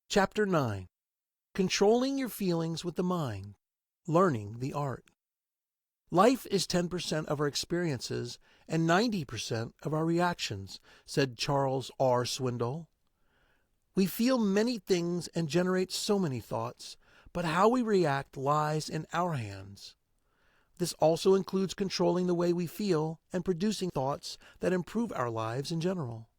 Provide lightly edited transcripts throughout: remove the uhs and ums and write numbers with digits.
Chapter 9. Controlling Your Feelings with the Mind. Learning the Art. Life is 10% of our experiences and 90% of our reactions, said Charles R. Swindoll. We feel many things and generate so many thoughts, but how we react lies in our hands. This also includes controlling the way we feel and producing thoughts that improve our lives in general.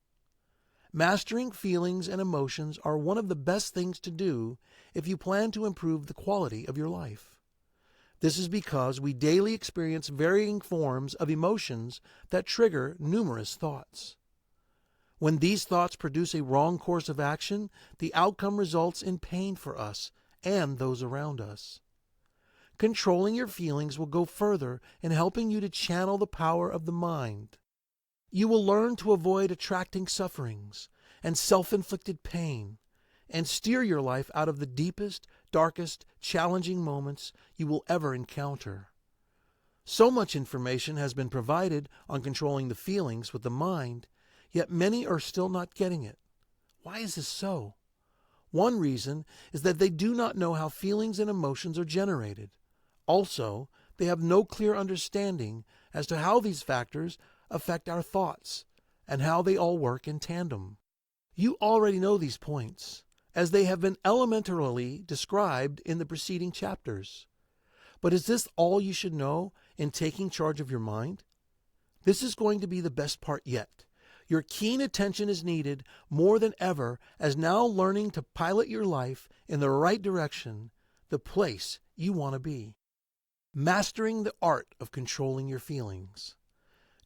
Mastering feelings and emotions are one of the best things to do if you plan to improve the quality of your life. This is because we daily experience varying forms of emotions that trigger numerous thoughts. When these thoughts produce a wrong course of action, the outcome results in pain for us and those around us. Controlling your feelings will go further in helping you to channel the power of the mind. You will learn to avoid attracting sufferings and self-inflicted pain, and steer your life out of the deepest, darkest, challenging moments you will ever encounter. So much information has been provided on controlling the feelings with the mind, yet many are still not getting it. Why is this so? One reason is that they do not know how feelings and emotions are generated. Also, they have no clear understanding as to how these factors affect our thoughts and how they all work in tandem. You already know these points, as they have been elementarily described in the preceding chapters. But is this all you should know in taking charge of your mind? This is going to be the best part yet. Your keen attention is needed more than ever, as now learning to pilot your life in the right direction, the place you want to be. Mastering the art of controlling your feelings.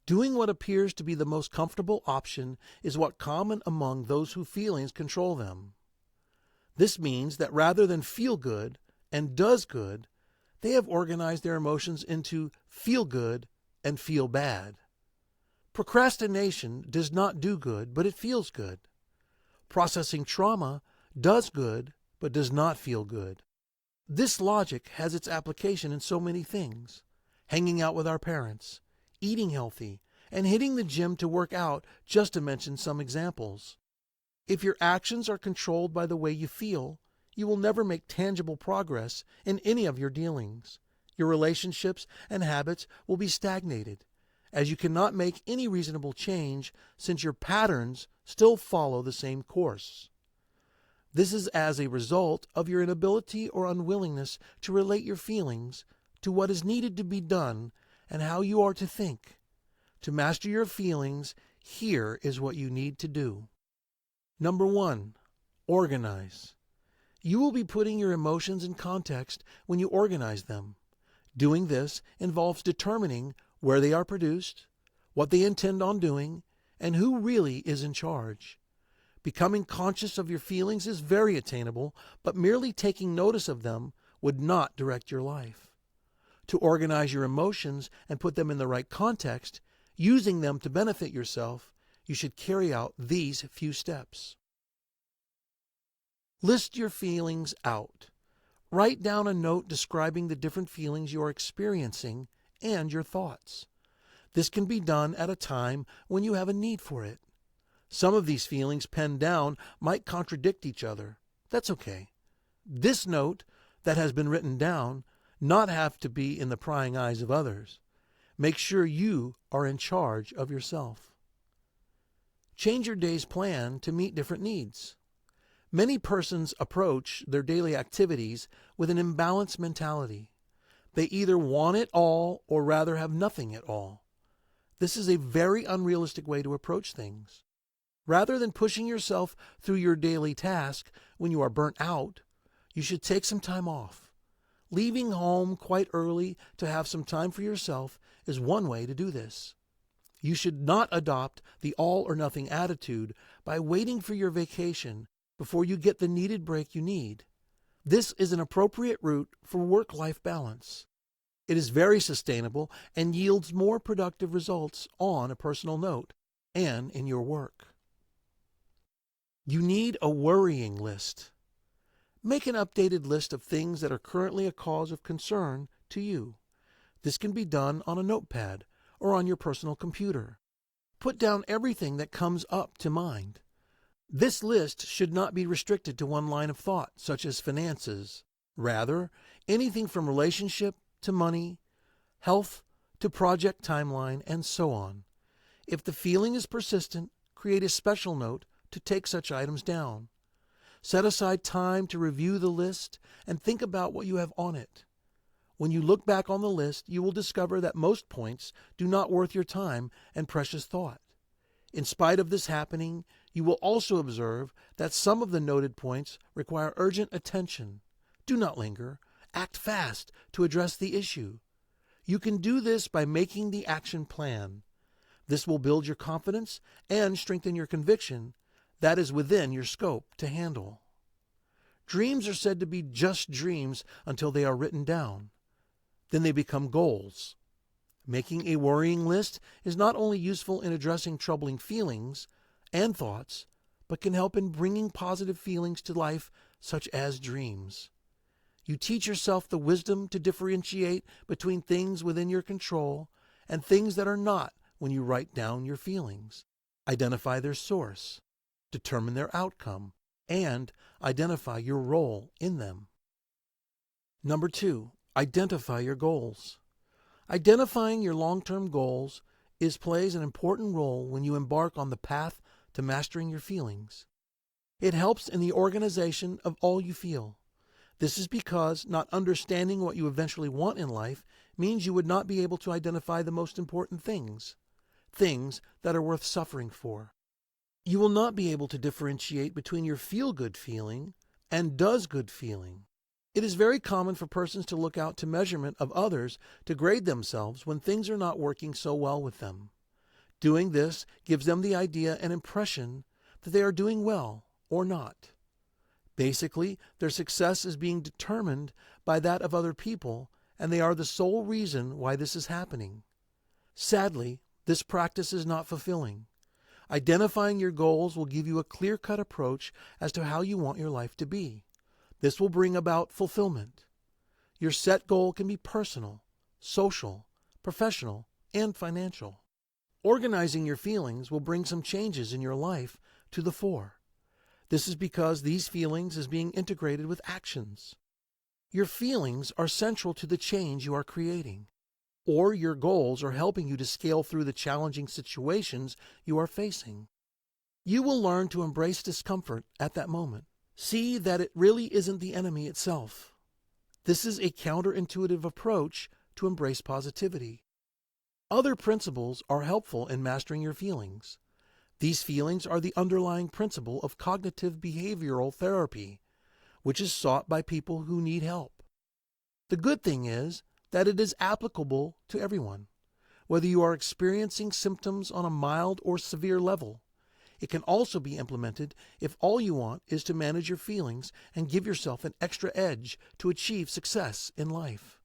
Doing what appears to be the most comfortable option is what common among those whose feelings control them. This means that rather than feel good and does good, they have organized their emotions into feel good and feel bad. Procrastination does not do good, but it feels good. Processing trauma does good, but does not feel good. This logic has its application in so many things. Hanging out with our parents, eating healthy, and hitting the gym to work out, just to mention some examples. If your actions are controlled by the way you feel, you will never make tangible progress in any of your dealings. Your relationships and habits will be stagnated, as you cannot make any reasonable change since your patterns still follow the same course. This is as a result of your inability or unwillingness to relate your feelings to what is needed to be done and how you are to think. To master your feelings, here is what you need to do. Number 1, organize. You will be putting your emotions in context when you organize them. Doing this involves determining where they are produced, what they intend on doing, and who really is in charge. Becoming conscious of your feelings is very attainable, but merely taking notice of them would not direct your life. To organize your emotions and put them in the right context, using them to benefit yourself, you should carry out these few steps. List your feelings out. Write down a note describing the different feelings you are experiencing and your thoughts. This can be done at a time when you have a need for it. Some of these feelings penned down might contradict each other. That's okay. This note that has been written down not have to be in the prying eyes of others. Make sure you are in charge of yourself. Change your day's plan to meet different needs. Many persons approach their daily activities with an imbalanced mentality. They either want it all or rather have nothing at all. This is a very unrealistic way to approach things. Rather than pushing yourself through your daily task when you are burnt out, you should take some time off. Leaving home quite early to have some time for yourself is one way to do this. You should not adopt the all-or-nothing attitude by waiting for your vacation before you get the needed break you need. This is an appropriate route for work-life balance. It is very sustainable and yields more productive results on a personal note and in your work. You need a worrying list. Make an updated list of things that are currently a cause of concern to you. This can be done on a notepad or on your personal computer. Put down everything that comes up to mind. This list should not be restricted to one line of thought, such as finances. Rather, anything from relationship to money, health to project timeline, and so on. If the feeling is persistent, create a special note to take such items down. Set aside time to review the list and think about what you have on it. When you look back on the list, you will discover that most points do not worth your time and precious thought. In spite of this happening, you will also observe that some of the noted points require urgent attention. Do not linger. Act fast to address the issue. You can do this by making the action plan. This will build your confidence and strengthen your conviction that is within your scope to handle. Dreams are said to be just dreams until they are written down. Then they become goals. Making a worrying list is not only useful in addressing troubling feelings and thoughts, but can help in bringing positive feelings to life, such as dreams. You teach yourself the wisdom to differentiate between things within your control and things that are not when you write down your feelings. Identify their source, determine their outcome, and identify your role in them. Number 2, identify your goals. Identifying your long-term goals plays an important role when you embark on the path to mastering your feelings. It helps in the organization of all you feel. This is because not understanding what you eventually want in life means you would not be able to identify the most important things that are worth suffering for. You will not be able to differentiate between your feel-good feeling and does-good feeling. It is very common for persons to look out to measurement of others to grade themselves when things are not working so well with them. Doing this gives them the idea and impression that they are doing well or not. Basically, their success is being determined by that of other people, and they are the sole reason why this is happening. Sadly, this practice is not fulfilling. Identifying your goals will give you a clear-cut approach as to how you want your life to be. This will bring about fulfillment. Your set goal can be personal, social, professional, and financial. Organizing your feelings will bring some changes in your life to the fore. This is because these feelings is being integrated with actions. Your feelings are central to the change you are creating, or your goals are helping you to scale through the challenging situations you are facing. You will learn to embrace discomfort at that moment. See that it really isn't the enemy itself. This is a counterintuitive approach to embrace positivity. Other principles are helpful in mastering your feelings. These feelings are the underlying principle of cognitive behavioral therapy, which is sought by people who need help. The good thing is that it is applicable to everyone, whether you are experiencing symptoms on a mild or severe level. It can also be implemented if all you want is to manage your feelings and give yourself an extra edge to achieve success in life.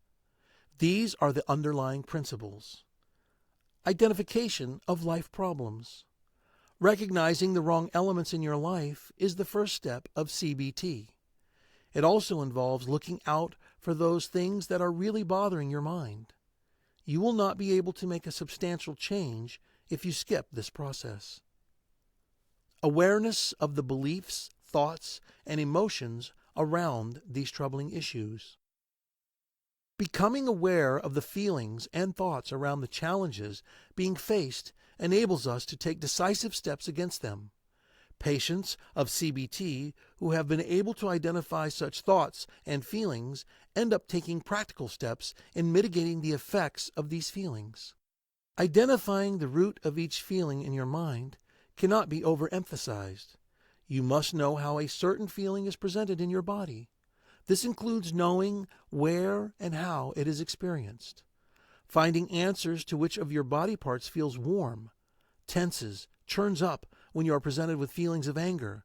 These are the underlying principles. Identification of life problems. Recognizing the wrong elements in your life is the first step of CBT. It also involves looking out for those things that are really bothering your mind. You will not be able to make a substantial change if you skip this process. Awareness of the beliefs, thoughts, and emotions around these troubling issues. Becoming aware of the feelings and thoughts around the challenges being faced enables us to take decisive steps against them. Patients of CBT who have been able to identify such thoughts and feelings end up taking practical steps in mitigating the effects of these feelings. Identifying the root of each feeling in your mind cannot be overemphasized. You must know how a certain feeling is presented in your body. This includes knowing where and how it is experienced. Finding answers to which of your body parts feels warm, tenses, churns up when you are presented with feelings of anger,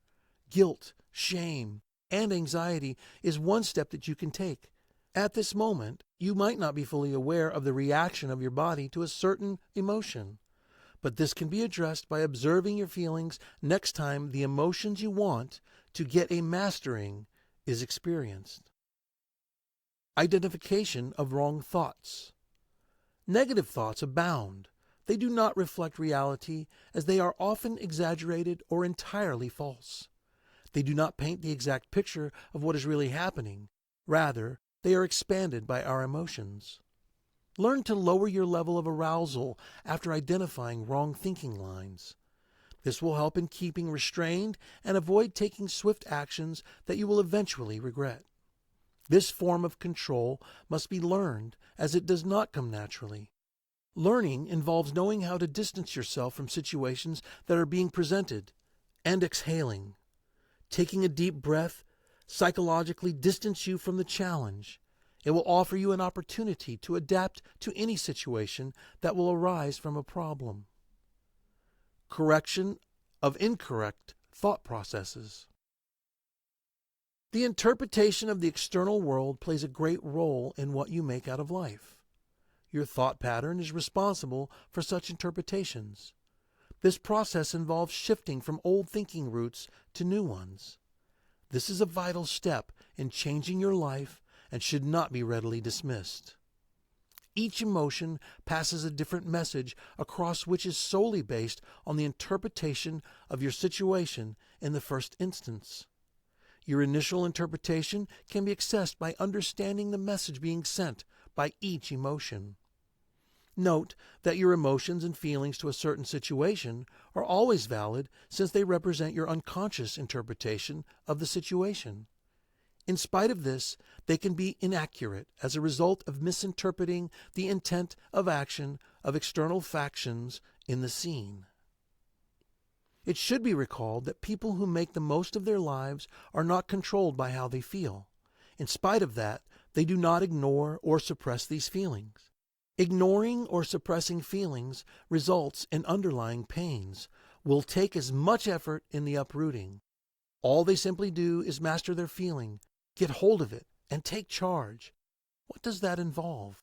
guilt, shame, and anxiety is one step that you can take. At this moment, you might not be fully aware of the reaction of your body to a certain emotion, but this can be addressed by observing your feelings next time the emotions you want to get a mastering is experienced. Identification of wrong thoughts. Negative thoughts abound, They do not reflect reality, as they are often exaggerated or entirely false. They do not paint the exact picture of what is really happening. Rather, they are expanded by our emotions. Learn to lower your level of arousal after identifying wrong thinking lines. This will help in keeping restrained and avoid taking swift actions that you will eventually regret. This form of control must be learned, as it does not come naturally. Learning involves knowing how to distance yourself from situations that are being presented and exhaling. Taking a deep breath psychologically distance you from the challenge. It will offer you an opportunity to adapt to any situation that will arise from a problem. Correction of incorrect thought processes. The interpretation of the external world plays a great role in what you make out of life. Your thought pattern is responsible for such interpretations. This process involves shifting from old thinking routes to new ones. This is a vital step in changing your life and should not be readily dismissed. Each emotion passes a different message across, which is solely based on the interpretation of your situation in the first instance. Your initial interpretation can be accessed by understanding the message being sent by each emotion. Note that your emotions and feelings to a certain situation are always valid, since they represent your unconscious interpretation of the situation. In spite of this, they can be inaccurate as a result of misinterpreting the intent of action of external factions in the scene. It should be recalled that people who make the most of their lives are not controlled by how they feel. In spite of that, they do not ignore or suppress these feelings. Ignoring or suppressing feelings results in underlying pains, will take as much effort in the uprooting. All they simply do is master their feeling, get hold of it, and take charge. What does that involve?